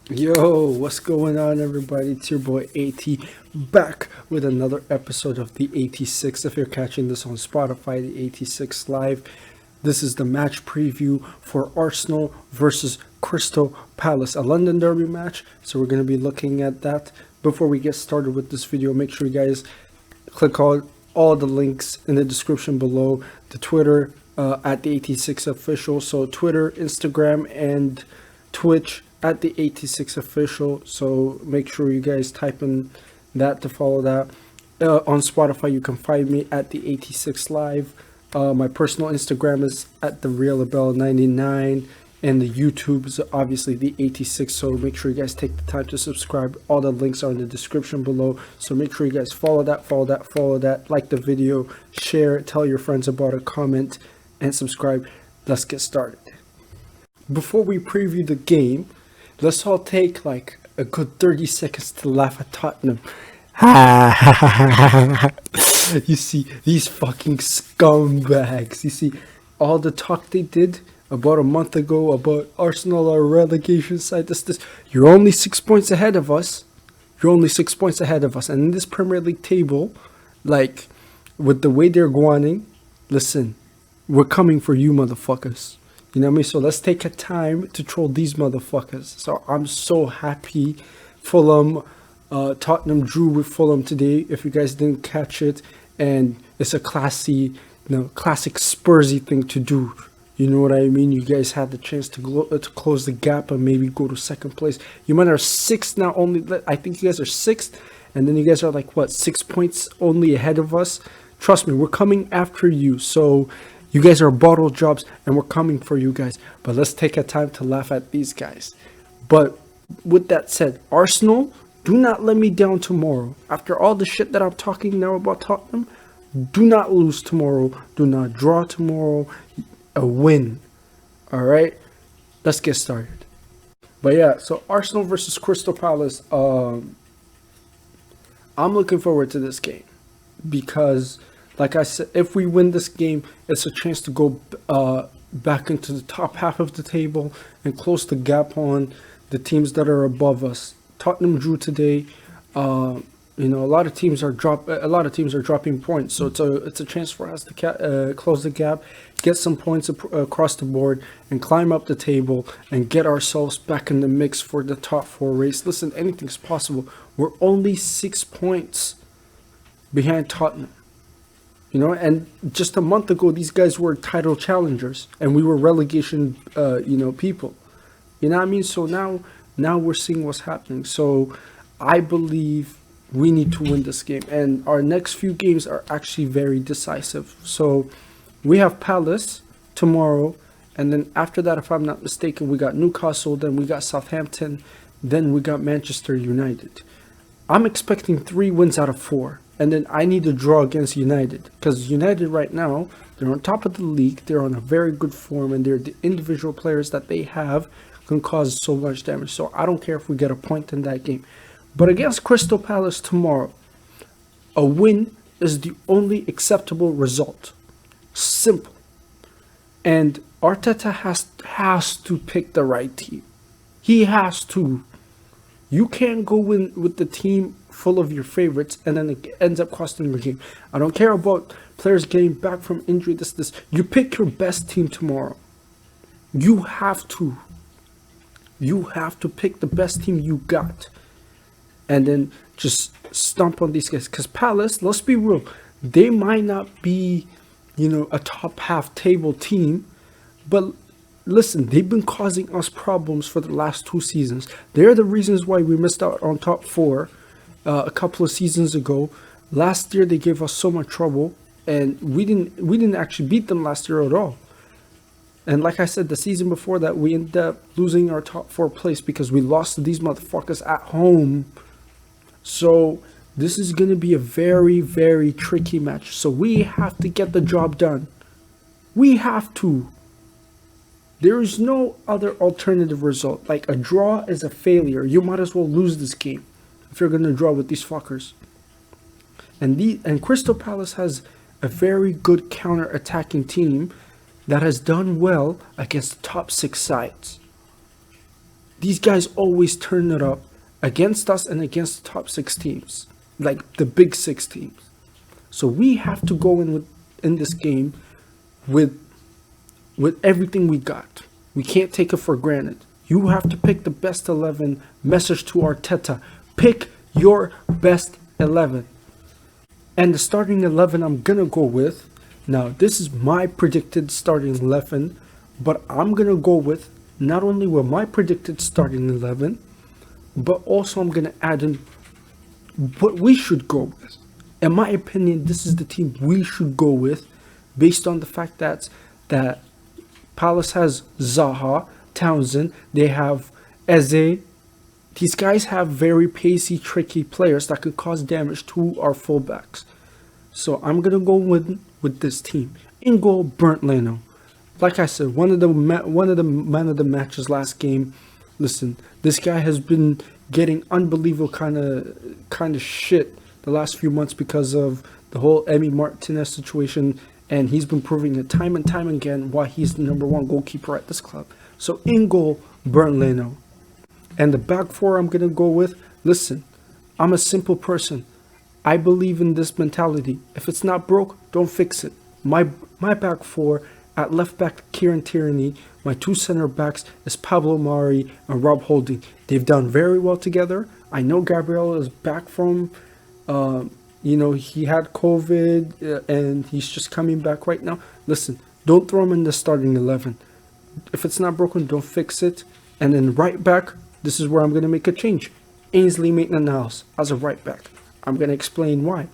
Yo, what's going on, everybody? It's your boy AT back with another episode of the 86. If you're catching this on Spotify, the 86 Live. This is the match preview for Arsenal versus Crystal Palace, a London Derby match. So we're going to be looking at that. Before we get started with this video, make sure you guys click on all the links in the description below. The Twitter at the 86 Official. So Twitter, Instagram, and Twitch at the 86 Official. So make sure you guys type in that to follow that. On Spotify, you can find me at the 86 Live. My personal Instagram is at the realabel99, and the YouTube is obviously the 86. So make sure you guys take the time to subscribe. All the links are in the description below. So make sure you guys follow that, like the video, share, tell your friends about it, comment, and subscribe. Let's get started. Before we preview the game, let's all take like a good 30 seconds to laugh at Tottenham. You see, these fucking scumbags. You see, all the talk they did about a month ago about Arsenal are a relegation side. This. You're only 6 points ahead of us. And in this Premier League table, like, with the way they're going, listen, we're coming for you, motherfuckers. You know what I mean? So let's take a time to troll these motherfuckers. So I'm so happy. Fulham, Tottenham drew with Fulham today, if you guys didn't catch it. And it's a classic Spursy thing to do. You know what I mean? You guys had the chance to close the gap and maybe go to second place. You might are sixth now only. I think you guys are sixth. And then you guys are like, what, 6 points only ahead of us? Trust me, we're coming after you. So you guys are bottle jobs and we're coming for you guys. But let's take a time to laugh at these guys. But with that said, Arsenal, do not let me down tomorrow. After all the shit that I'm talking now about Tottenham, do not lose tomorrow. Do not draw tomorrow. A win. All right? Let's get started. But yeah, so Arsenal versus Crystal Palace. I'm looking forward to this game because, like I said, if we win this game, it's a chance to go back into the top half of the table and close the gap on the teams that are above us. Tottenham drew today. A lot of teams are dropping points, so it's a chance for us to close the gap, get some points across the board, and climb up the table and get ourselves back in the mix for the top 4 race. Listen, anything's possible. We're only 6 points behind Tottenham. You know, and just a month ago, these guys were title challengers, and we were relegation, people. You know what I mean? So now we're seeing what's happening. So I believe we need to win this game, and our next few games are actually very decisive. So we have Palace tomorrow, and then after that, if I'm not mistaken, we got Newcastle, then we got Southampton, then we got Manchester United. I'm expecting 3 wins out of 4. And then I need to draw against United, because United right now, they're on top of the league. They're on a very good form, and they're the individual players that they have can cause so much damage. So I don't care if we get a point in that game. But against Crystal Palace tomorrow, a win is the only acceptable result. Simple. And Arteta has to pick the right team. He has to. You can't go in with the team full of your favorites and then it ends up costing your game. I don't care about players getting back from injury, this. You pick your best team tomorrow. You have to. You have to pick the best team you got. And then just stomp on these guys. Because Palace, let's be real, they might not be, a top half table team. But listen, they've been causing us problems for the last 2 seasons. They're the reasons why we missed out on top 4 a couple of seasons ago. Last year they gave us so much trouble, and we didn't actually beat them last year at all. And like I said, the season before that, we ended up losing our top 4 place because we lost to these motherfuckers at home. So this is going to be a very, very tricky match. So we have to get the job done. We have to. There is no other alternative result. Like, a draw is a failure. You might as well lose this game if you're going to draw with these fuckers. And Crystal Palace has a very good counter-attacking team. that has done well against the top 6 sides. These guys always turn it up against us and against the top 6 teams, like the big 6 teams. So we have to go in this game with everything we got. We can't take it for granted. You have to pick the best 11. Message to Arteta: pick your best 11. And the starting 11 I'm gonna go with. Now this is my predicted starting 11, but I'm gonna go with not only with my predicted starting 11, but also I'm gonna add in what we should go with. In my opinion, this is the team we should go with, based on the fact that Palace has Zaha, Townsend, they have Eze. These guys have very pacey, tricky players that could cause damage to our fullbacks. So I'm gonna go with this team. In goal, Bernd Leno. Like I said, one of the man of the matches last game. Listen, this guy has been getting unbelievable kind of shit the last few months because of the whole Emi Martinez situation, and he's been proving it time and time again why he's the number 1 goalkeeper at this club. So in goal, Bernd Leno. And the back 4 I'm gonna go with. Listen, I'm a simple person. I believe in this mentality. If it's not broke, don't fix it. My back 4, at left back, Kieran Tierney. My 2 center backs is Pablo Mari and Rob Holding. They've done very well together. I know Gabriel is back from, he had COVID and he's just coming back right now. Listen, don't throw him in the starting 11. If it's not broken, don't fix it. And then right back, this is where I'm going to make a change. Ainsley Maitland-Niles as a right back. I'm going to explain why.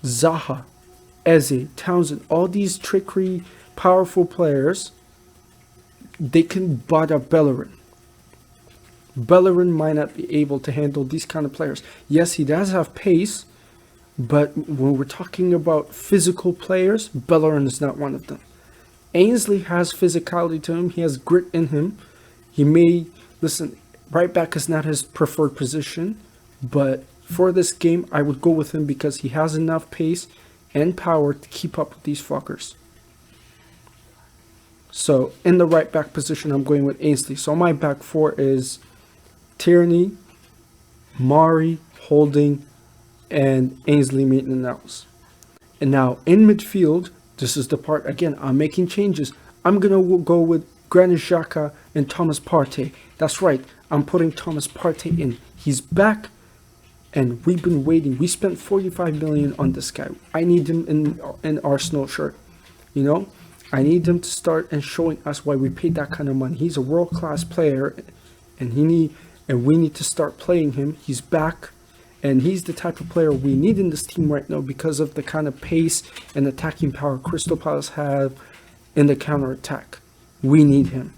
Zaha, Eze, Townsend, all these trickery, powerful players, they can bother Bellerin. Bellerin might not be able to handle these kind of players. Yes, he does have pace, but when we're talking about physical players, Bellerin is not one of them. Ainsley has physicality to him. He has grit in him. Right back is not his preferred position, but for this game, I would go with him because he has enough pace and power to keep up with these fuckers. So in the right back position, I'm going with Ainsley. So my back 4 is Tierney, Mari, Holding, and Ainsley Maitland-Niles. And now in midfield, this is the part, again, I'm making changes. I'm going to go with Granit Xhaka and Thomas Partey. That's right, I'm putting Thomas Partey in. He's back, and we've been waiting. We spent 45 million on this guy. I need him in an Arsenal shirt. I need him to start and showing us why we paid that kind of money. He's a world-class player, and we need to start playing him. He's back, and he's the type of player we need in this team right now because of the kind of pace and attacking power Crystal Palace have in the counter-attack. We need him.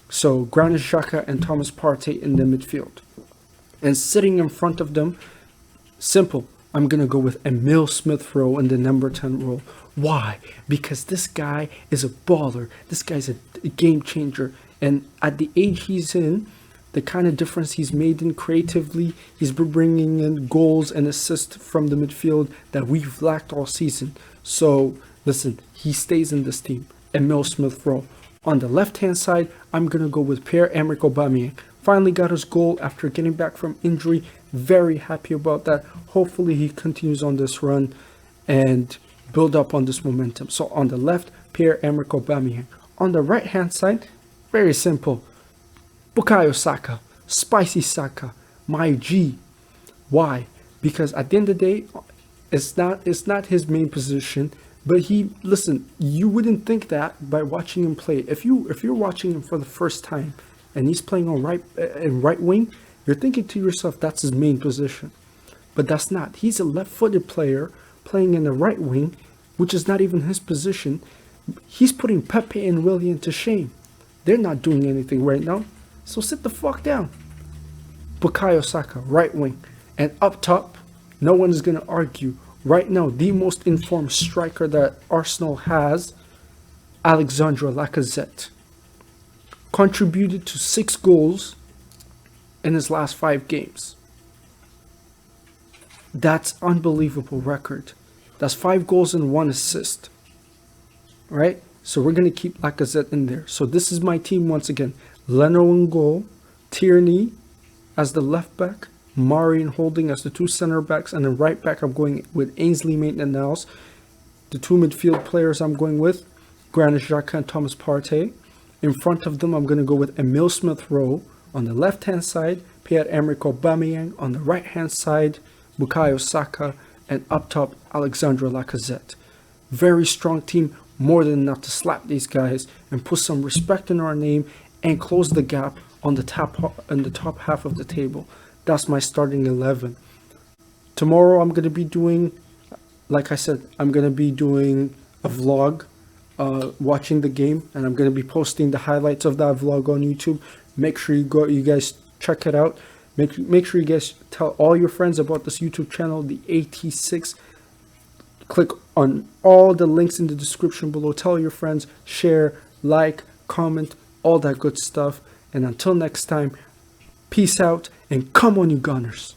So Granit Xhaka and Thomas Partey in the midfield. And sitting in front of them, simple. I'm going to go with Emile Smith-Rowe in the number 10 role. Why? Because this guy is a baller. This guy's a game changer. And at the age he's in, the kind of difference he's made in creatively, he's been bringing in goals and assists from the midfield that we've lacked all season. So, listen, he stays in this team. Emile Smith-Rowe. On the left-hand side, I'm going to go with Pierre-Emerick Aubameyang. Finally got his goal after getting back from injury. Very happy about that. Hopefully he continues on this run and build up on this momentum. So on the left, Pierre-Emerick Aubameyang. On the right-hand side, very simple. Bukayo Saka. Spicy Saka. My G. Why? Because at the end of the day, it's not his main position. But you wouldn't think that by watching him play. If you're watching him for the first time and he's playing on right wing, you're thinking to yourself that's his main position. But that's not. He's a left-footed player playing in the right wing, which is not even his position. He's putting Pepe and Willian to shame. They're not doing anything right now. So sit the fuck down. Bukayo Saka, right wing. And up top, no one is going to argue. Right now, the most informed striker that Arsenal has, Alexandre Lacazette, contributed to 6 goals in his last 5 games. That's unbelievable record. That's 5 goals and 1 assist. Right? So we're going to keep Lacazette in there. So this is my team once again. Leno in goal, Tierney as the left back, Mari and Holding as the two center backs, and then right back I'm going with Ainsley Maitland-Niles. The two midfield players I'm going with, Granit Xhaka and Thomas Partey. In front of them I'm going to go with Emile Smith-Rowe. On the left hand side, Pierre-Emerick Aubameyang. On the right hand side, Bukayo Saka. And up top, Alexandre Lacazette. Very strong team, more than enough to slap these guys and put some respect in our name and close the gap on the top half of the table. That's my starting 11. Tomorrow I'm going to be doing, like I said, I'm going to be doing a vlog watching the game, and I'm going to be posting the highlights of that vlog on YouTube. Make sure you guys check it out. Make sure you guys tell all your friends about this YouTube channel, the AT6. Click on all the links in the description below. Tell your friends, share, like, comment, all that good stuff. And until next time, peace out and come on, you Gunners.